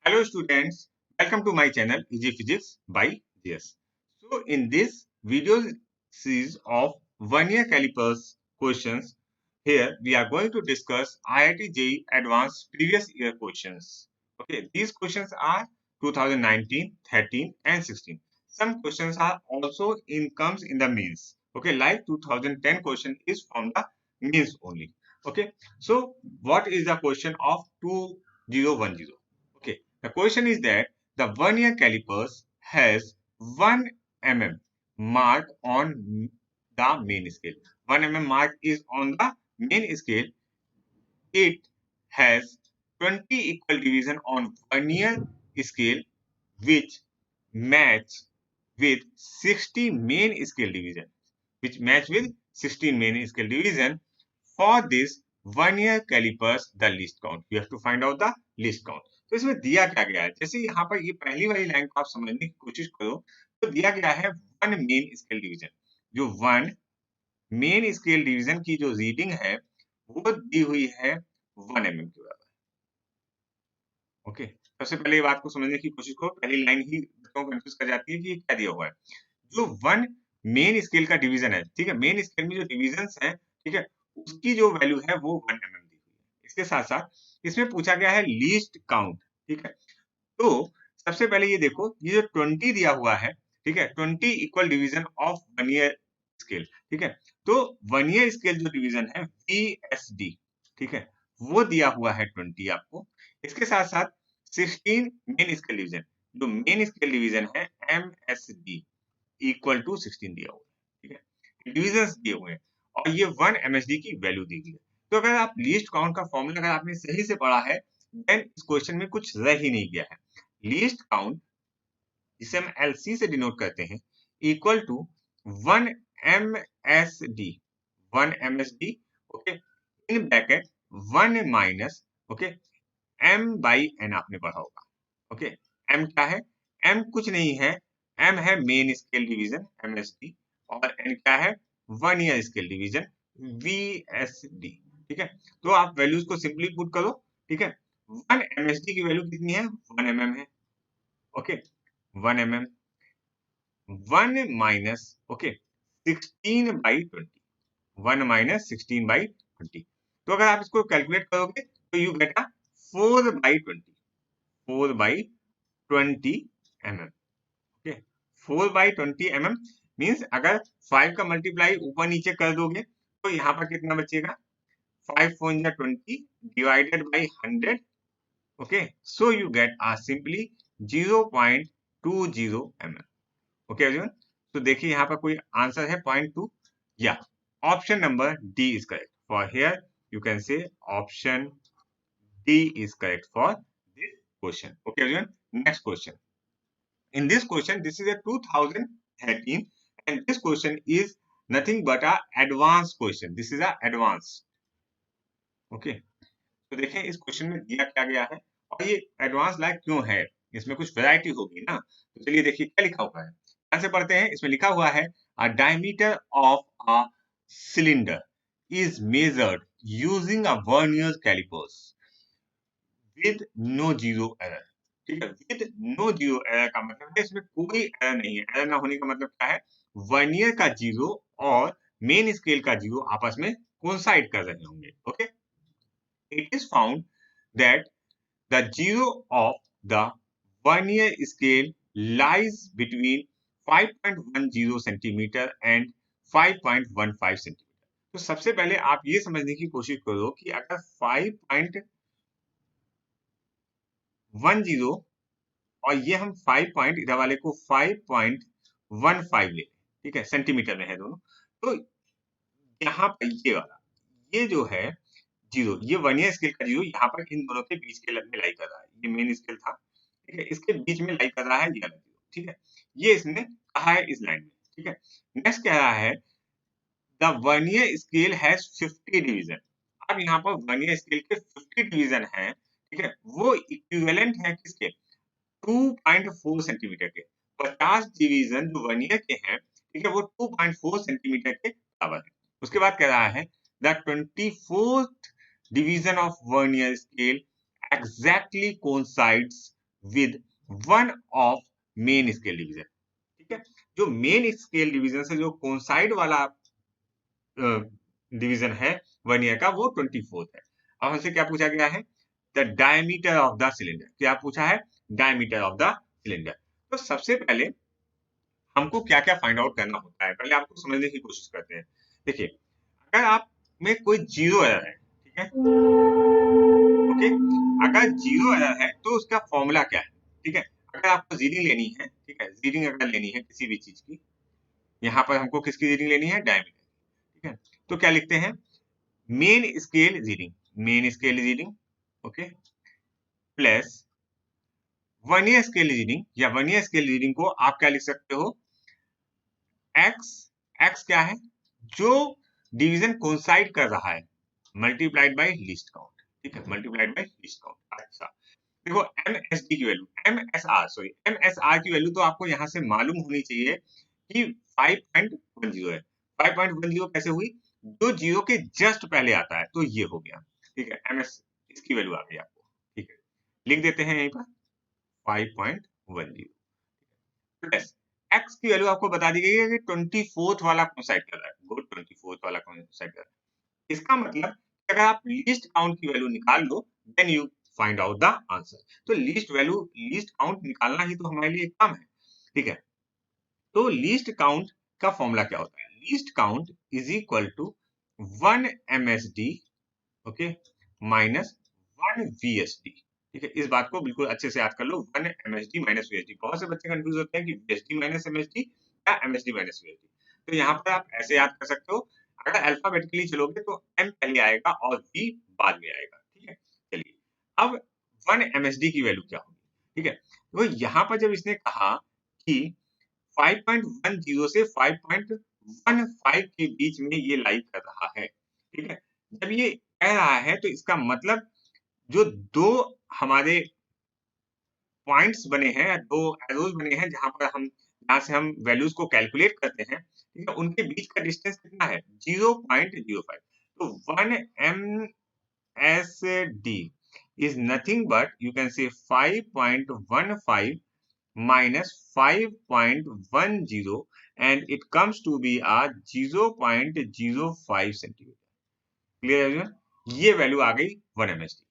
Hello students, welcome to my channel Easy Physics by GS. So in this video series of 1 year calipers questions, here we are going to discuss IIT JEE Advanced previous year questions. Okay, these questions are 2019, 13 and 16. Some questions are also comes in the mains. Okay, like 2010 question is from the mains only. Okay, so what is the question of 2010? Okay, the question is that the 1 year calipers has 1 mm mark on the main scale. 1 mm mark is on the main scale. It has 20 equal division on 1 year scale which match with 60 main scale division. Main scale division. For this 1 year calipers the least count. You have to find out the least count. तो इसमें दिया क्या गया है, जैसे यहाँ पर ये पहली वाली लाइन को आप समझने की कोशिश करो तो दिया गया है वन मेन स्केल डिवीजन। जो वन मेन स्केल डिवीजन की जो रीडिंग है वो दी हुई है 1 mm के बराबर। ओके, सबसे पहले ये बात को समझने की कोशिश करो, पहली लाइन ही बच्चों को कंफ्यूज कर जाती है कि ये क्या दिया हुआ है। जो वन मेन स्केल का डिवीजन है, ठीक है, मेन स्केल में जो डिविजन्स हैं, ठीक है, उसकी जो वैल्यू है वो 1 mm दी हुई है। इसके साथ-साथ इसमें पूछा गया है लीस्ट काउंट, ठीक है। तो सबसे पहले ये देखो, ये जो 20 दिया हुआ है, ठीक है, 20 equal division of 1 year scale, ठीक है। तो 1 ईयर स्केल जो डिवीजन है VSD, ठीक है, वो दिया हुआ है 20 आपको। इसके साथ-साथ 16 मेन स्केल डिवीजन, जो मेन स्केल डिवीजन है MSD इक्वल टू 16 दिया हुआ है, ठीक है। डिविजन्स दिए हुए हैं और ये 1 MSD की वैल्यू दी गई है। तो अगर आप लीस्ट काउंट का फॉर्मूला अगर आपने सही से पढ़ा है, देन इस क्वेश्चन में कुछ रह ही नहीं गया है। लीस्ट काउंट जिसे हम LC से डिनोट करते हैं equal to 1 MSD, 1 MSD, okay, in bracket 1 minus, okay, M by N आपने पढ़ा होगा। ओके, M क्या है? M कुछ नहीं है, M है मेन स्केल डिवीजन MSD और N क्या है? 1 ईयर स्केल डिवीजन VSD, ठीक है। तो आप वैल्यूज को सिंपली पुट करो, ठीक है। 1 MSD की वैल्यू कितनी है? 1 mm है। Okay, 1 mm 1 minus, okay, 16 by 20, 1 minus 16 by 20। तो अगर आप इसको कैलकुलेट करोगे तो you get a 4 by 20, 4 by 20 mm, okay. 4 by 20 mm means अगर 5 का मल्टीप्लाई ऊपर नीचे कर दोगे तो यहाँ पर कितना बचेगा? 5 4 जा 20 divided by 100, okay, so you get a simply 0.20 mm। Okay everyone, तो देखिए यहाँ पर कोई आंसर है 0.2 या option number D is correct for here. You can say option D is correct for this question. Okay everyone, next question. In this question, this is a 2013 and this question is nothing but a advanced question. This is a advanced. Okay. तो देखें इस question में दिया क्या गया है और ये एडवांस लाइक क्यों है, इसमें कुछ वैरायटी होगी ना। तो चलिए देखिए क्या लिखा हुआ है, ध्यान से पढ़ते हैं। इसमें लिखा हुआ है a diameter of a cylinder is measured using a vernier callipers with no zero error, ठीक है। विद नो जीरो एरर का मतलब है इसमें कोई एरर नहीं है। एरर ना होने का मतलब क्या है? वर्नियर का जीरो और मेन स्केल का जीरो आपस में कोइंसाइड कर रहे होंगे। Okay, it is found that the zero of the vernier scale lies between 5.10 centimeter and 5.15 centimeter। तो सबसे पहले आप ये समझने की कोशिश करो कि अगर 5.10 और ये हम 5 पॉइंट इधर वाले को 5.15 ले, ठीक है, सेंटीमीटर में है दोनों, तो यहाँ पर ये वाला, ये जो है जीरो, ये वर्नियर स्केल का जीरो यहाँ पर इन दोनों के बीच के में लाई कर रहा है। ये मेन स्केल था, ठीक है, इसके बीच में लाई कर रहा है ये वाला जीरो, ठीक है। ये इसने कहा है इस लाइन में, ठीक है। नेक्स्ट कह रहा है the vernier scale has 50 division. अब यहाँ पर वर्नियर स्केल के 50 डिवीजन है, ठीक है, वो इक्विवेलेंट है किसके? 2.4 सेंटीमीटर के। 50 डिवीजन जो वर्नियर के हैं, ठीक है, वो 2.4 सेंटीमीटर के बराबर है। उसके बाद कह रहा है the 24th division of vernier scale exactly coincides with one of main scale division. ठीक है, जो मेन स्केल डिवीजन से जो कोइंसाइड वाला डिवीजन है वर्नियर का वो 24th है। अब हमसे क्या पूछा गया है, the diameter of the cylinder. क्या पूछा है, डायमीटर ऑफ द सिलेंडर। तो सबसे पहले हमको क्या क्या फाइंड आउट करना होता है, पहले आपको समझने की कोशिश करते हैं। देखिए, अगर आप में कोई जीरो एरर है, ठीक है, ओके, अगर जीरो एरर है तो उसका फॉर्मूला क्या है, ठीक है। अगर आपको रीडिंग लेनी है, ठीक है, रीडिंग अगर लेनी है किसी भी चीज की, यहाँ पर हमको किसकी रीडिंग लेनी है, डायमीटर, ठीक है। तो क्या लिखते हैं, main scale reading, main scale reading, okay, plus vernier scale reading, या वर्नियर स्केल रीडिंग को आप क्या लिख सकते हो, एक्स, एक्स क्या है, जो डिवीजन कोइंसाइड कर रहा है, मल्टीप्लाइड बाय लीस्ट काउंट, ठीक है, मल्टीप्लाइड बाय लीस्ट काउंट। अच्छा, देखो एमएसडी की वैल्यू, एमएसआर सॉरी, एमएसआर की वैल्यू तो आपको यहाँ से मालूम होनी चाहिए कि 5.10 है। 5.10 कैसे हुई, जो जीरो के जस्ट पहले आता है, तो ये हो गया, ठीक है, एमएस इसकी वैल्यू आ गई आपको, ठीक है, लिख देते हैं यहीं पर 5.10 प्लस एक्स की वैल्यू आपको बता दी गई है कि 24th वाला कोइंसाइड कर रहा है, गुड, 24th वाला कोइंसाइड कर रहा है। इसका मतलब अगर आप लीस्ट काउंट की वैल्यू निकाल लो, then you find out the answer. तो लीस्ट वैल्यू, लीस्ट काउंट निकालना ही तो हमारे लिए काम है, ठीक है। तो लीस्ट काउंट का फॉर्मूला क्या होता है, least count is equal to 1 MSD, okay, minus 1 VSD, ठीक है। इस बात को बिल्कुल अच्छे से याद कर लो, 1 MSD माइनस VSD। बहुत से बच्चे कंफ्यूज होते हैं कि VSD माइनस MSD या MSD माइनस VSD। तो यहाँ पर आप ऐसे याद कर सकते हो, अगर अल्फाबेटिकली चलोगे तो M पहले आएगा और V बाद में आएगा, ठीक है। चलिए, अब 1 MSD की वैल्यू क्या होगी, ठीक है। तो यहाँ पर जब इसने कहा कि 5.10 से 5.15 के बीच में ये लाइव कर रहा है, ठीक है। जब ये कह रहा है तो इसका मतलब जो दो हमारे पॉइंट्स बने हैं, दो एरोज बने हैं, जहां से हम वैल्यूज को कैलकुलेट करते हैं, ठीक है, उनके बीच का डिस्टेंस कितना है, 0.05। तो 1 MSD is nothing but you can say 5.15 minus 5.10 and it comes to be a 0.05 centimetre. Clear है एवरीवन? ये वैल्यू आ गई 1 MSD,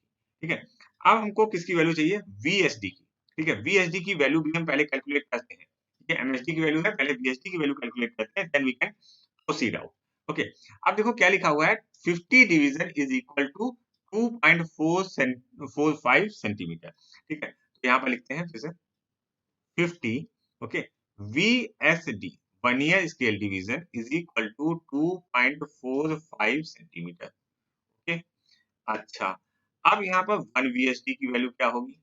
ठीक है। अब हमको किसकी वैल्यू चाहिए, VSD की, ठीक है। VSD की वैल्यू भी हम पहले कैलकुलेट करते हैं, ठीक है। MSD की वैल्यू है, पहले VSD की वैल्यू कैलकुलेट करते हैं, then we can proceed out. Okay, अब देखो क्या लिखा हुआ है, 50 division is equal to 2.45 centimetre, ठीक है। तो यहाँ पर लिखते हैं फिर से 50, okay, VSD vernier scale division is equal to 2.45 centimetre, okay. अच्छा, अब यहाँ पर 1 VSD की वैल्यू क्या होगी,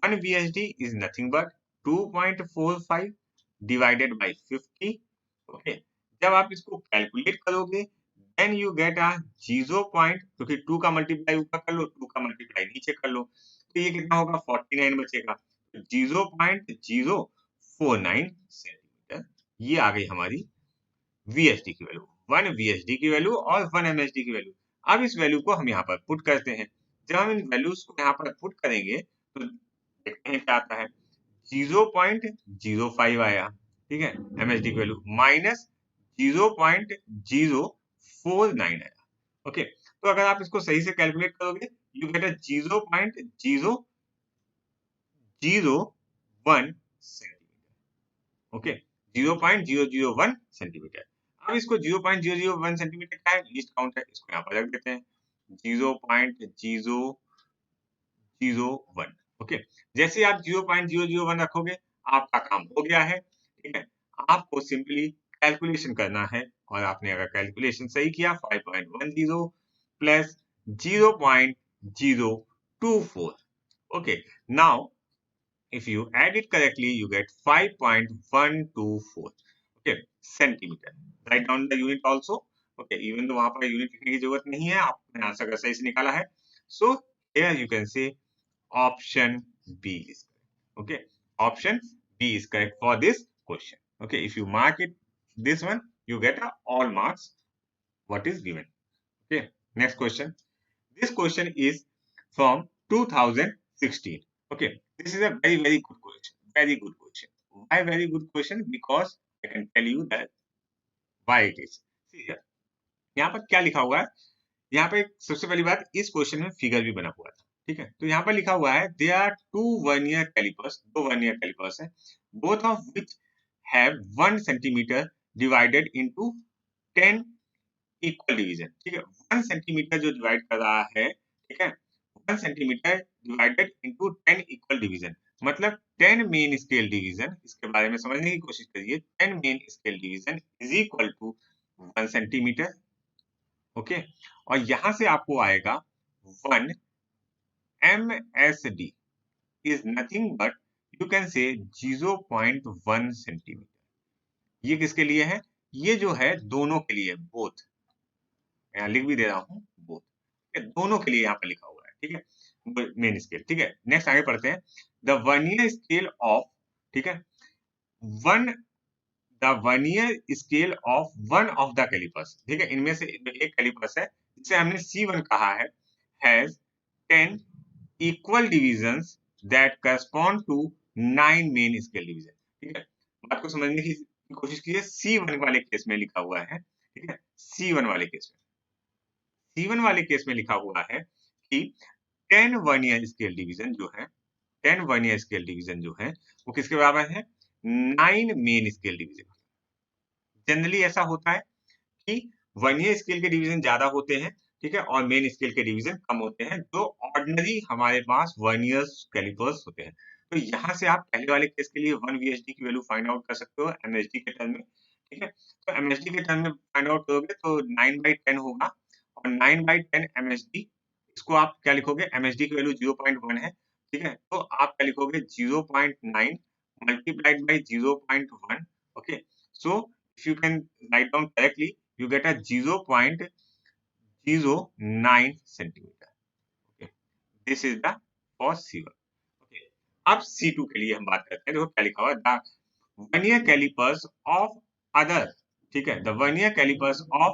1 VSD is nothing but 2.45 divided by 50, okay. जब आप इसको कैलकुलेट करोगे then you get a 0 point, क्योंकि 2 का मल्टीप्लाई ऊपर कर लो, 2 का मल्टीप्लाई नीचे कर लो, तो ये कितना होगा, 49 बचेगा। 0.049 सेंटीमीटर, ये आ गई हमारी VSD की वैल्यू, 1 VSD की वैल्यू और 1 MSD की वैल्यू। अब इस वैल्यू को हम यहाँ पर पुट करते हैं। जब हम इन वैल्यूज को यहाँ पर पुट करेंगे तो देखते हैं क्या आता है, 0.05 आया, ठीक है, MSD की वैल्यू माइनस 0.049 आया, ओके। तो अगर आप इसको सही से कैलकुलेट करोगे you get a 0.0001 centimetre, okay, 0.001 centimetre. अब इसको 0.001 सेंटीमीटर क्या है, लीस्ट काउंट है, इसको यहाँ पर रख देते हैं 0.001, ओके। जैसे आप 0.001 रखोगे आपका काम हो गया है, ठीक है। आपको सिंपली कैलकुलेशन करना है और आपने अगर कैलकुलेशन सही किया 5.10 plus 0.024, okay. Now if you add it correctly you get 5.124, okay, centimeter। write down the unit also, okay, even though वहां पर यूनिट लिखने की जरूरत नहीं है, आपने आंसर अगर सही से निकाला है, so here you can say option B is correct, okay, option B is correct for this question, okay। if you mark it this one you get all marks what is given, okay। next question, this question is from 2016, Okay, this is a very very good question. Very good question. Why very good question? Because I can tell you that why it is. See here. यहाँ पर क्या लिखा हुआ है? यहाँ पे सबसे पहली बात इस क्वेश्चन में फिगर भी बना हुआ था। ठीक है, तो यहाँ पर लिखा हुआ है there are two vernier callipers, दो वर्नियर कैलिपर्स हैं, both of which have 1 centimetre divided into 10 equal division. ठीक है, 1 सेंटीमीटर जो डिवाइड कर रहा है, ठीक है, 1 centimetre divided into 10 equal division, मतलब 10 मेन स्केल डिवीजन, इसके बारे में समझने की कोशिश करिए। 10 main scale division is equal to 1 centimetre. Okay, और यहां से आपको आएगा 1 MSD is nothing but you can say 0.1 centimetre. ये किसके लिए है? ये जो है दोनों के लिए, बोथ। यहाँ लिख भी दे रहा हूँ बोथ, दोनों के लिए यहाँ पर लिखा हुआ है। ठीक है, मेन स्केल। ठीक है, नेक्स्ट आगे पढ़ते हैं। द वर्नियर स्केल ऑफ, ठीक है, one the vernier scale of one of the callipers, ठीक है, इनमें से एक कैलिपर्स है जिसे हमने C1 कहा है, has 10 equal divisions that correspond to 9 main scale division. ठीक है, बात को समझने की कोशिश कीजिए। C1 वाले केस में लिखा हुआ है, ठीक है, C1 वाले केस में, C1 वाले केस में लिखा हुआ है कि 10 वर्नियर स्केल डिवीजन जो है, 10 वर्नियर स्केल डिवीजन जो है वो किसके बराबर है? 9 मेन स्केल डिवीजन। जनरली ऐसा होता है कि वर्नियर स्केल के डिवीजन ज्यादा होते हैं, ठीक है, और मेन स्केल के डिवीजन कम होते हैं, जो ऑर्डिनरी हमारे पास वर्नियर कैलिपर्स होते हैं। तो यहाँ से आप पहले वाले केस के लिए 1 VSD की वैल्यू फाइंड आउट कर सकते हो MSD के टर्म में। ठीक है, तो MSD के टर्म में फाइंड आउट करोगे तो 9/10 होगा, और 9/10 MSD, इसको आप क्या लिखोगे? MSD की वैल्यू 0.1 है, ठीक है, तो आप क्या लिखोगे? 0.9 multiplied by 0.1। Okay, so if you can write down correctly, you get a 0.09 centimeter. Okay, this is the for C1. Okay, अब C2 के लिए हम बात करते हैं। देखो क्या लिखा हुआ है, the vernier calipers of other, ठीक है, the vernier calipers of,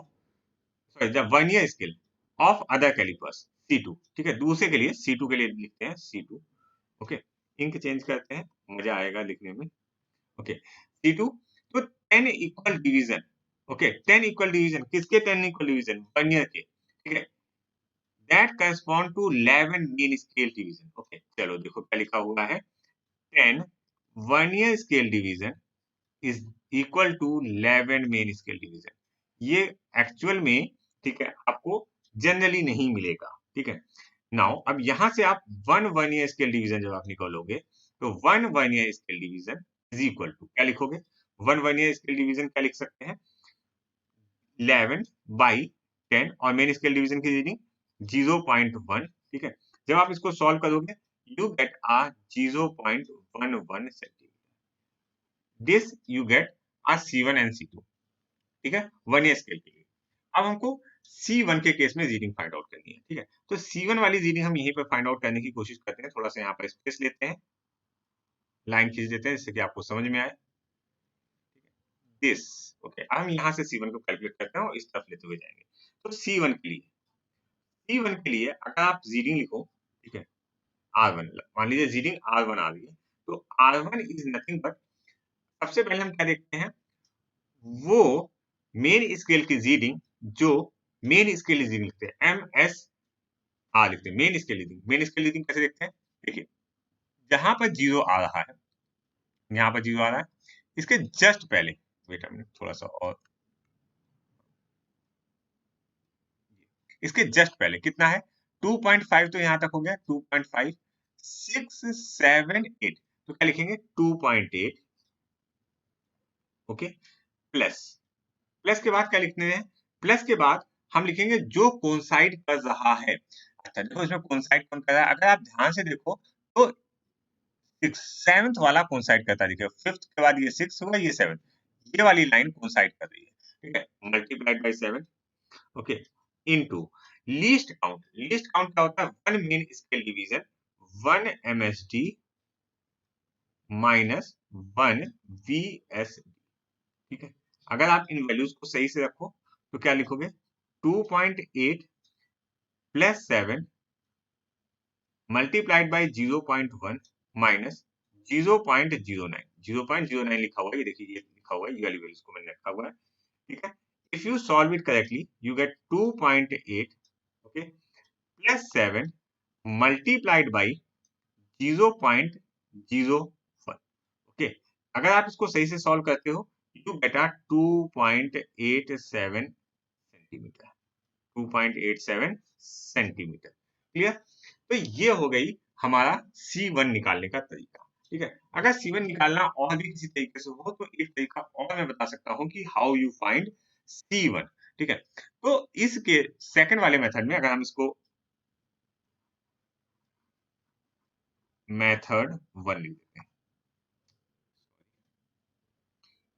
sorry, the vernier scale of other calipers C2, ठीक है, दूसरे के लिए C2 के लिए लिखते हैं C2। ओके, इंक चेंज करते हैं, मजा आएगा लिखने में। ओके, C2, तो 10 equal division, okay, 10 equal division, किसके 10 इक्वल डिवीजन? वर्नियर के। ठीक है, that correspond to 11 main scale division. Okay, चलो देखो क्या लिखा हुआ है, 10 vernier scale division is equal to 11 main scale division. ये एक्चुअल में, ठीक है, आपको जनरली नहीं मिलेगा। ठीक है, नाउ अब यहां से आप 1 वर्नियर स्केल डिवीजन जब आप निकालोगे, तो 1 vernier scale division is equal to, क्या लिखोगे? 1 वर्नियर स्केल डिवीजन क्या लिख सकते हैं? 11/10, और मेन स्केल डिवीजन की रीडिंग 0.1। ठीक है, जब आप इसको सॉल्व करोगे you get a 0.11 centimetre. This you get a C1 and C2। ठीक है, वर्नियर स्केल के लिए। अब हमको C1 के केस में रीडिंग फाइंड आउट करनी है। ठीक है, तो C1 वाली रीडिंग हम यहीं पर फाइंड आउट करने की कोशिश करते हैं। थोड़ा सा यहाँ पर स्पेस लेते हैं, लाइन खींच देते हैं जिससे कि आपको समझ में आए। दिस, ओके, अब हम यहाँ से C1 को कैलकुलेट करते हैं और इस तरफ लेते हुए जाएंगे। तो C1 के लिए, C1 के लिए अगर आप रीडिंग लिखो, ठीक है, R1, मान लीजिए रीडिंग R1 आ रही है, तो R1 इज नथिंग बट, सबसे पहले हम क्या देखते हैं, वो मेन स्केल की रीडिंग, जो मेन स्केल रीडिंग लिखते हैं MSR लिखते हैं, main scale reading. Main scale reading कैसे देखते हैं? देखिए, जहां पर 0 आ रहा है, यहाँ पर 0 आ रहा है, इसके जस्ट पहले, वेट अ मिनट, थोड़ा सा और, इसके जस्ट पहले कितना है? 2.5, तो यहाँ तक हो गया 2.5, 6, 7, 8, तो क्या लिखेंगे? 2.8। ओके, प्लस, प्लस के बाद क्या लिखते हैं? प्लस के बाद हम लिखेंगे जो कोइंसाइड कर रहा है। अच्छा, देखो इसमें कोइंसाइड कौन कर रहा है? अगर आप ध्यान से देखो तो 7th वाला कोइंसाइड करता है। देखिए, 5th के बाद ये 6 होगा, ये 7th, ये वाली लाइन कोइंसाइड कर रही है। ठीक है, multiplied by 7। Okay, into least count. Least count क्या होता है? 1 main scale division, 1 MSD minus 1 VSD। ठीक है, अगर आप इन वैल्यूज को सही से रखो तो क्या लिखोगे? 2.8 प्लस 7 मल्टीप्लाइड बाय 0.1 माइनस 0.09, 0.09 लिखा हुआ है, ये देखिए ये लिखा हुआ है, ये वाली वैल्यूज को मैंने रखा हुआ है, ठीक है। If you solve it correctly you get 2.8, okay, plus 7 multiplied by 0.01, okay. अगर आप इसको सही से सॉल्व करते हो यू बेटा 2.87 सेंटीमीटर, 2.87 सेंटीमीटर, क्लियर। तो ये हो गई हमारा C1 निकालने का तरीका, ठीक है। अगर C1 निकालना और भी किसी तरीके से हो तो एक तरीका और मैं बता सकता हूँ कि हाउ यू फाइंड C1, ठीक है। तो इसके सेकंड वाले मेथड में अगर हम इसको मेथड 1 लिख देते हैं,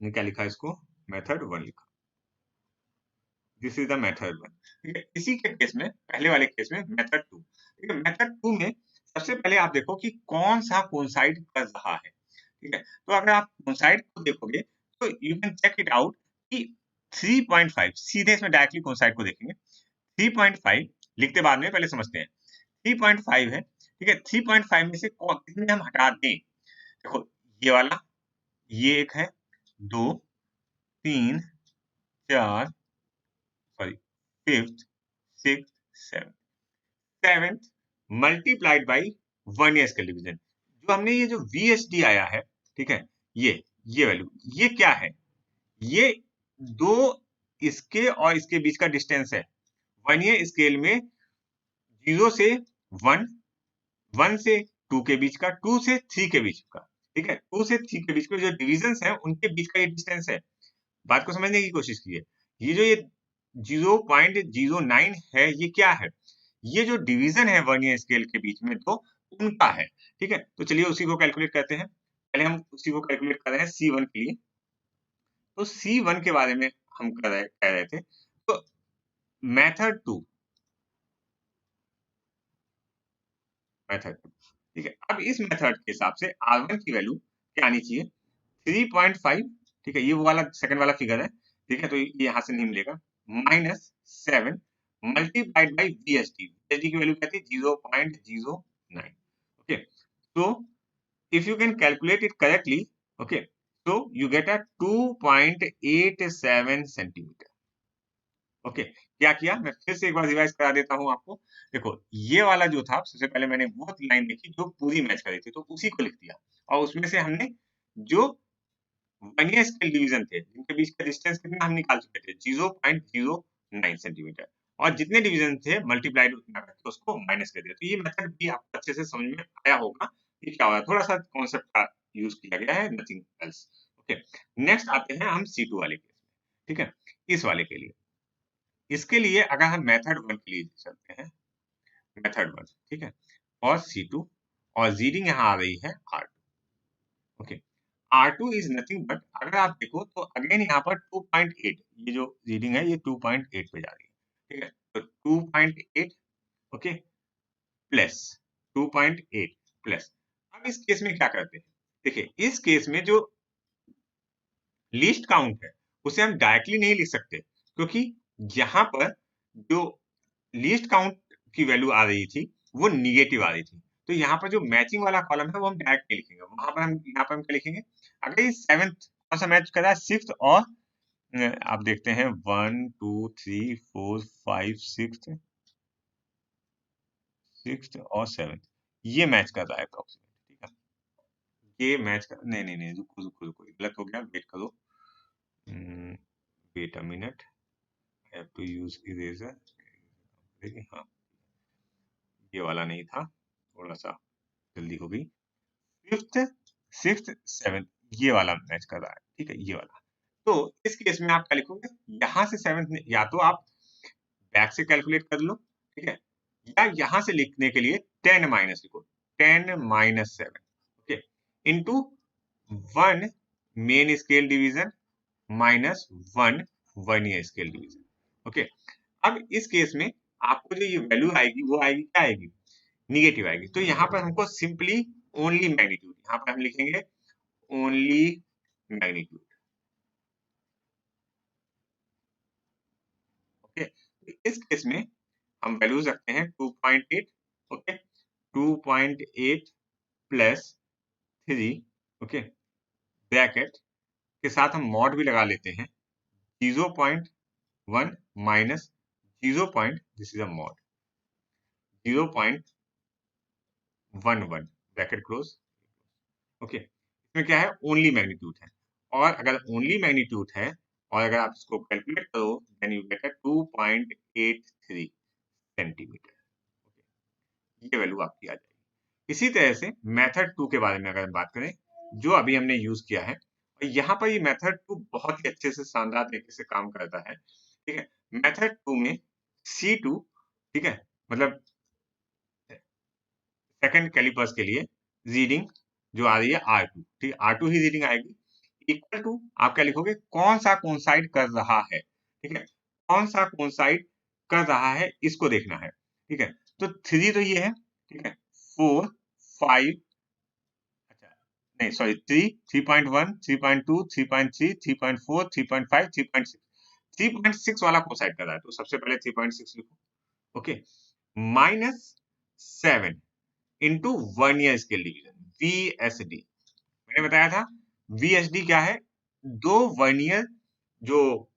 क्या लिखा है इसको, मेथड 1 लिखा, दिस इज द मेथड 1, ठीक है। इसी के केस में पहले वाले केस में मेथड 2, ठीक है। मेथड 2 में सबसे पहले आप देखो कि कौन सा कोइंसाइड कर रहा है, ठीक है। तो अगर आप कोइंसाइड को देखोगे तो you can check it out कि 3.5 सीधे इसमें डायरेक्टली कोइंसाइड को देखेंगे, 3.5 लिखते बाद में पहले समझते हैं, 3.5 है, ठीक है। 3.5 में से कितने हम हटा दें, देखो ये वाला, ये एक है, 2 3 4 sorry 5th 6th 7th, 7th multiplied by 1 year scale division, जो हमने ये जो VSD आया है, ठीक है, ये वैल्यू, ये क्या है, ये दो इसके और इसके बीच का डिस्टेंस है, 1 ईयर स्केल में 0 से 1, 1 से 2 के बीच का, 2 से 3 के बीच का, ठीक है। 2 से 3 के बीच में जो डिविजन्स हैं उनके बीच का ये डिस्टेंस है। बात को समझने की कोशिश कीजिए, ये जो ये 0.09 है ये क्या है, ये जो डिवीजन है 1 ईयर स्केल के बीच में तो उनका है, ठीक है। तो चलिए उसी को कैलकुलेट करते हैं, पहले हम उसी को कैलकुलेट कर रहे हैं C1 के लिए। तो C1 के बारे में हम कह रहे थे, तो मेथड 2, मेथड 2, ठीक है। अब इस मेथड के हिसाब से R1 की वैल्यू क्या आनी चाहिए, 3.5, ठीक है, ये वो वाला सेकंड वाला फिगर है, ठीक है। तो ये यहाँ से नहीं मिलेगा, minus 7 multiplied by VSD, VSD की वैल्यू क्या थी 0.09, ओके। तो if you can calculate it correctly, okay, so you get a 2.87 centimetre, okay. क्या किया, मैं फिर से एक बार रिवाइज करा देता हूँ आपको, देखो ये वाला जो था सबसे पहले मैंने वो लाइन लिखी जो पूरी मैच कर रही थी, तो उसी को लिख दिया, और उसमें से हमने जो 1 ईयर स्केल डिवीजन थे जिनके बीच का डिस्टेंस कितना हम निकाल चुके थे 0.09 सेंटीमीटर, और जितने डिवीजन थे मल्टीप्लाइड उतना करके उसको माइनस कर दिया। तो ये मेथड भी आपको अच्छे से समझ में आया होगा कि क्या हो रहा है, थोड़ा सा कॉन्सेप्ट का यूज किया गया है, नथिंग एल्स, ओके। नेक्स्ट आते हैं हम C2 वाले केस में, ठीक है। इस वाले के लिए, इसके लिए अगर हम मेथड 1 के लिए चलते हैं, मेथड 1, ठीक है, और C2, और रीडिंग यहाँ आ रही है R2, okay. R2 is nothing but, अगर आप देखो तो अगेन यहाँ पर 2.8, ये जो रीडिंग है ये 2.8 पे जा रही है, ठीक है। तो 2.8, ओके, प्लस 2.8 प्लस, अब इस केस में क्या करते हैं, देखिए इस केस में जो लीस्ट काउंट है उसे हम डायरेक्टली नहीं लिख सकते, क्योंकि यहाँ पर जो लीस्ट काउंट की वैल्यू आ रही थी वो निगेटिव आ रही थी, तो यहाँ पर जो मैचिंग वाला कॉलम है वो हम डायरेक्ट नहीं लिखेंगे, वहां पर हम यहाँ पर हम क्या लिखेंगे, अगर ये 7th कौन सा मैच कर रहा है, 6th और आप देखते हैं 1 2 3 4 5 6th और 7th, ये मैच कर रहा है अप्रोक्सीमेट, ठीक है। ये मैच कर, नहीं नहीं नहीं, रुको रुको रुको, गलत हो गया, वेट करो, wait a minute, I have to use eraser, देखिए हाँ, ये वाला नहीं था, थोड़ा सा जल्दी हो गई, 5th 6th 7th ये वाला मैच कर रहा है, ठीक है, ये वाला। तो इस केस में आप क्या लिखोगे, यहाँ से 7th या तो आप बैक से कैलकुलेट कर लो, ठीक है, या यहाँ से लिखने के लिए 10 माइनस लिखो, 10 minus 7, okay, into 1 main scale division minus 1 1 year scale division, okay. अब इस केस में आपको जो ये वैल्यू आएगी वो आएगी, क्या आएगी, निगेटिव आएगी, तो यहाँ पर हमको सिंपली ओनली मैग्नीट्यूड, यहाँ पर हम लिखेंगे ओनली मैग्नीट्यूड, ओके। इस केस में हम वैल्यूज रखते हैं 2.8, ओके, 2.8 प्लस 3, ओके, ब्रैकेट के साथ हम मॉड भी लगा लेते हैं, 0.1 minus 0. This is a mod 0.11 bracket close, okay. इसमें क्या है, ओनली मैग्नीट्यूड है, और अगर ओनली मैग्नीट्यूड है और अगर आप इसको कैलकुलेट करो देन यू गेट 2.83 सेंटीमीटर, ये वैल्यू आपकी आ जाएगी। इसी तरह से मेथड 2 के बारे में अगर हम बात करें, जो अभी हमने यूज किया है, और यहाँ पर ये मेथड 2 बहुत ही अच्छे से शानदार तरीके से काम करता है, ठीक है। मेथड 2 में C2, ठीक है, मतलब सेकंड कैलिपर्स के लिए रीडिंग जो आ रही है R2, ठीक है, R2 ही रीडिंग आएगी, इक्वल टू आप क्या लिखोगे, कौन सा कोइंसाइड कर रहा है, ठीक है, कौन सा कोइंसाइड कर रहा है इसको देखना है, ठीक है। तो 3 तो ये है, ठीक है, 4, 5, अच्छा नहीं सॉरी 3, 3.1, 3.2, 3.3, 3.4, 3.5, 3.6, 3.6 वाला कोसाइड कर रहा है, तो सबसे पहले 3.6 लिखो, okay, minus 7 into vernier scale division VSD। मैंने बताया था VSD क्या है, दो वर्नियर जो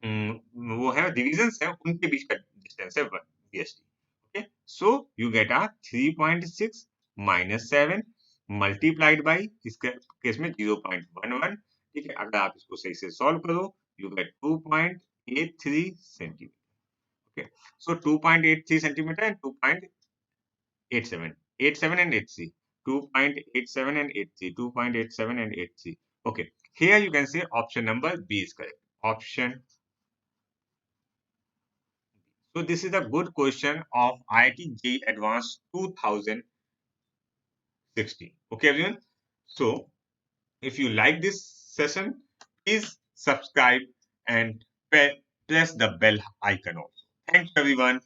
वो है डिविजन्स है उनके बीच का डिस्टेंस है VSD, okay. So you get a 3.6 minus 7 multiplied by इसके केस में 0.11, ठीक है। अगर आप इसको सही से सॉल्व करो you get 2.83 centimetre, okay. So 2.83 centimetre and 2.87, 87 and 83, 2.87 and 83, 2.87 and 83, okay. Here you can say option number B is correct, option. So this is a good question of IIT JEE Advanced 2016, okay everyone. So if you like this session, please subscribe and press the bell icon also. Thanks everyone.